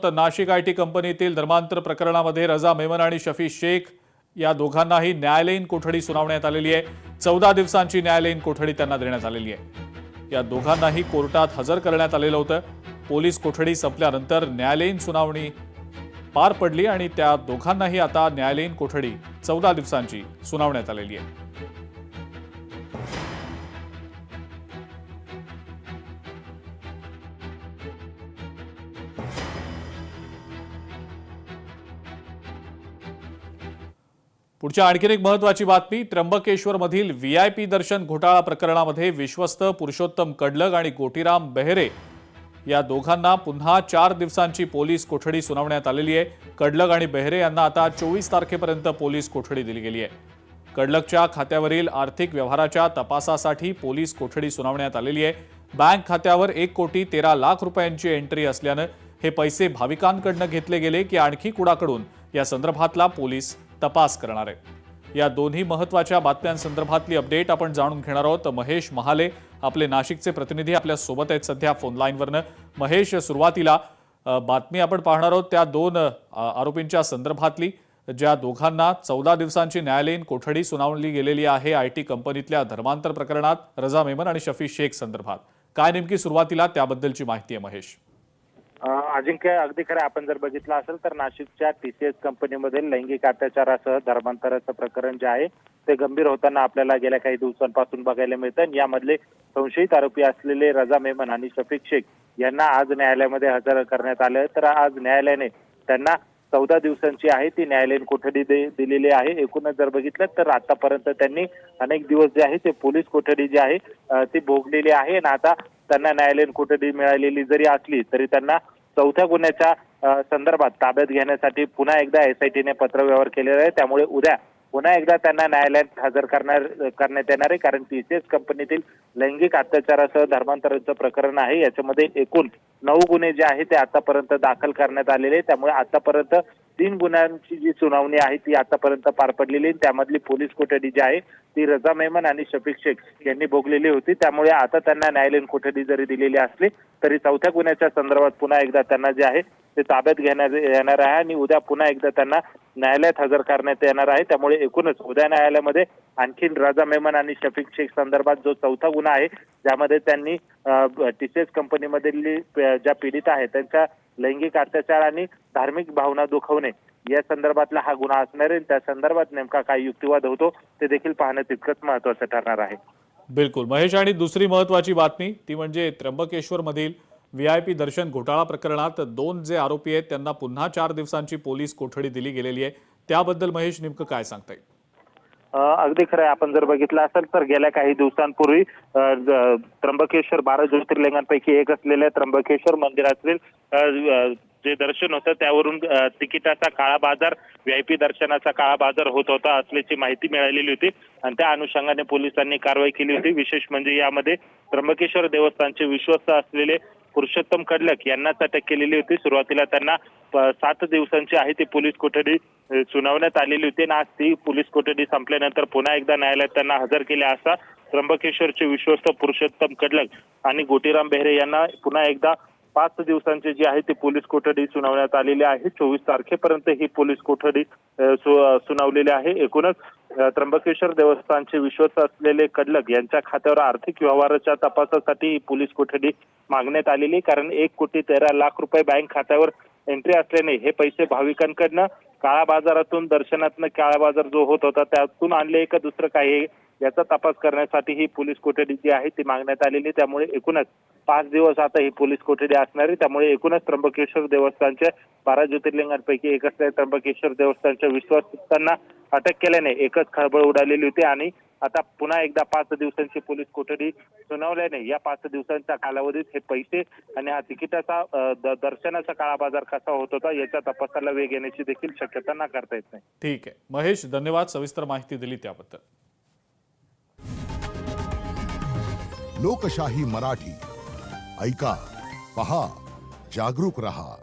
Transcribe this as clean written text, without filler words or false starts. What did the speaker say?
तर नाशिक आयटी कंपनीतील धर्मांतर प्रकरणामध्ये रजा मेमन आणि शफी शेख या दोघांनाही न्यायालयीन कोठडी सुनावण्यात आलेली आहे। 14 दिवसांची न्यायालयीन कोठडी त्यांना देण्यात आलेली आहे। या दोघांनाही कोर्टात हजर करण्यात आलेलं होतं। पोलीस कोठडी संपल्यानंतर न्यायालयीन सुनावणी पार पडली आणि त्या दोघांनाही आता न्यायालयीन कोठडी 14 दिवसांची सुनावण्यात आलेली आहे। पुढच्या आणखीन एक महत्त्वाची बातमी, त्र्यंबकेश्वरमधील व्हीआयपी दर्शन घोटाळा प्रकरणामध्ये विश्वस्त पुरुषोत्तम कडलग आणि गोटीराम बेहरे या दोघांना पुन्हा 4 दिवसांची पोलीस कोठडी सुनावण्यात आलेली आहे। कडलग आणि बेहरे यांना आता 24 तारखेपर्यंत पोलीस कोठडी दिली गेली आहे। कडलगच्या खात्यावरील आर्थिक व्यवहाराच्या तपासासाठी पोलीस कोठडी सुनावण्यात आलेली आहे। बँक खात्यावर 1,13,00,000 रुपयांची एंट्री असल्यानं हे पैसे भाविकांकडून घेतले गेले की आणखी कुणाकडून या संदर्भातला पोलीस तपास करणार आहेत। या दोन्ही महत्त्वाच्या बातम्यांसंदर्भातली अपडेट आपण जाणून घेणार आहोत। महेश महाले आपले नाशिकचे प्रतिनिधी आपल्या सोबत आहेत सध्या फोन लाईनवरनं। महेश, सुरुवातीला बातमी आपण पाहणार आहोत त्या दोन आरोपींच्या संदर्भातली, ज्या दोघांना 14 दिवसांची न्यायालयीन कोठडी सुनावली गेलेली आहे आयटी कंपनीतल्या धर्मांतर प्रकरणात रजा मेमन आणि शफी शेख संदर्भात। काय नेमकी सुरुवातीला त्याबद्दलची माहिती आहे महेश? अजिंक्य, अगदी खरं, आपण जर बघितलं असेल तर नाशिकच्या टीसीएस कंपनीमध्ये लैंगिक अत्याचारासह धर्मांतराचं प्रकरण जे आहे ते गंभीर होताना आपल्याला गेल्या काही दिवसांपासून बघायला मिळतं। यामधले संशयित आरोपी असलेले रजा मेमन आणि शफी शेख यांना आज न्यायालयामध्ये हजर करण्यात आलं। तर आज न्यायालयाने त्यांना 14 दिवसांची आहे ती न्यायालयीन कोठडी दिलेली आहे। एकूणच जर बघितलं तर आतापर्यंत त्यांनी अनेक दिवस जे आहे ते पोलीस कोठडी जी आहे ती भोगलेली आहे आणि आता त्यांना न्यायालयीन कोठडी मिळालेली जरी असली तरी त्यांना 4थ्या गुन्ह्याच्या संदर्भात ताब्यात घेण्यासाठी पुन्हा एकदा एसआयटीने पत्रव्यवहार केलेला आहे। त्यामुळे उद्या पुन्हा एकदा त्यांना न्यायालयात हजर करण्यात येणार आहे, कारण टीसीएस कंपनीतील लैंगिक अत्याचारासह धर्मांतराचं प्रकरण आहे। याच्यामध्ये एकूण 9 गुन्हे जे आहे ते आतापर्यंत दाखल करण्यात आलेले, त्यामुळे आतापर्यंत 3 गुन्ह्यांची जी सुनावणी आहे ती आतापर्यंत पार पडलेली। त्यामधली पोलीस कोठडी जी आहे ती रजा मेमन आणि शफी शेख यांनी भोगलेली होती। त्यामुळे आता त्यांना न्यायालयीन कोठडी जरी दिलेली असली तरी 4थ्या गुन्ह्याच्या संदर्भात पुन्हा एकदा त्यांना जे आहे ते ताब्यात घेण्यात येणार आहे आणि उद्या पुन्हा एकदा त्यांना न्यायालयात हजर करण्यात येणार आहे। त्यामुळे एकूणच उद्या न्यायालयामध्ये आणखी रजा मेमन आणि शफी शेख संदर्भात जो 4था गुन्हा आहे ज्यामध्ये त्यांनी टीसीएस कंपनीमधील ज्या पीडित आहेत त्यांच्या लैंगिक अत्याचार आणि धार्मिक भावना दुखवणे या संदर्भातला हा गुन्हा असणार आहे। त्या संदर्भात नेमका काय युक्तिवाद होतो ते देखील पाहणं तितकंच महत्त्वाचं ठरणार आहे। बिलकुल महेश, आणि दुसरी महत्त्वाची बातमी ती म्हणजे त्र्यंबकेश्वरमधील व्हीआयपी दर्शन घोटाळा प्रकरणात 2 जे आरोपी आहेत त्यांना पुन्हा 4 दिवसांची पोलीस कोठडी दिली गेलेली आहे। त्याबद्दल महेश नेमकं काय सांगता येईल? अगदी खरं आहे, आपण जर बघितलं असेल तर गेल्या काही दिवसांपूर्वी त्र्यंबकेश्वर 12 ज्योतिर्लिंगांपैकी एक असलेल्या त्र्यंबकेश्वर मंदिरातील जे दर्शन होतं त्यावरून तिकिटाचा काळा बाजार, व्हीआयपी दर्शनाचा काळा बाजार होत होता असल्याची माहिती मिळालेली होती आणि त्या अनुषंगाने पोलिसांनी कारवाई केली होती। विशेष म्हणजे यामध्ये त्र्यंबकेश्वर देवस्थानचे विश्वस्त असलेले पुरुषोत्तम कडलग यांनाच अटक केलेली होती। सुरुवातीला त्यांना 7 दिवसांची आहे ती पोलीस कोठडी सुनावण्यात आलेली होती आणि आज ती पोलीस कोठडी संपल्यानंतर पुन्हा एकदा न्यायालयात त्यांना हजर केले असता त्र्यंबकेश्वरचे विश्वस्त पुरुषोत्तम कडलग आणि गोटीराम बेहरे यांना पुन्हा एकदा 5 दिवसांची जी आहे ती पोलीस कोठडी सुनावण्यात आलेली आहे। 24 तारखेपर्यंत ही पोलीस कोठडी सुनावलेली आहे। एकूणच त्र्यंबकेश्वर देवस्थानचे विश्वस्त असलेले कडलग यांच्या खात्यावर आर्थिक व्यवहाराच्या तपासासाठी ही पोलीस कोठडी मागण्यात आलेली, कारण 1,13,00,000 रुपये बँक खात्यावर एंट्री असल्याने हे पैसे भाविकांकडनं काळा बाजारातून, दर्शनातनं काळा बाजार जो होत होता त्यातून आणले का दुसरं काही याचा तपास करण्यासाठी ही पोलीस कोठडी जी आहे ती मागण्यात आलेली। त्यामुळे एकूणच 5 दिवस आता ही पोलीस कोठडी असणार आहे। त्यामुळे एकूणच त्र्यंबकेश्वर देवस्थानच्या 12 ज्योतिर्लिंगांपैकी एक असलेल्या त्र्यंबकेश्वर देवस्थानच्या विश्वासांना अटक केल्याने एकच खळबळ उडालेली होती आणि आता पुन्हा एकदा 5 दिवसांची पोलीस कोठडी सुनावल्याने या 5 दिवसांच्या कालावधीत हे पैसे आणि हा तिकिटाचा दर्शनाचा काळा बाजार कसा होत होता याच्या तपासाला वेग येण्याची देखील शक्यता नाकारता येत नाही। ठीक आहे महेश, धन्यवाद सविस्तर माहिती दिली त्याबद्दल। लोकशाही मराठी ऐका, पहा, जागरूक रहा।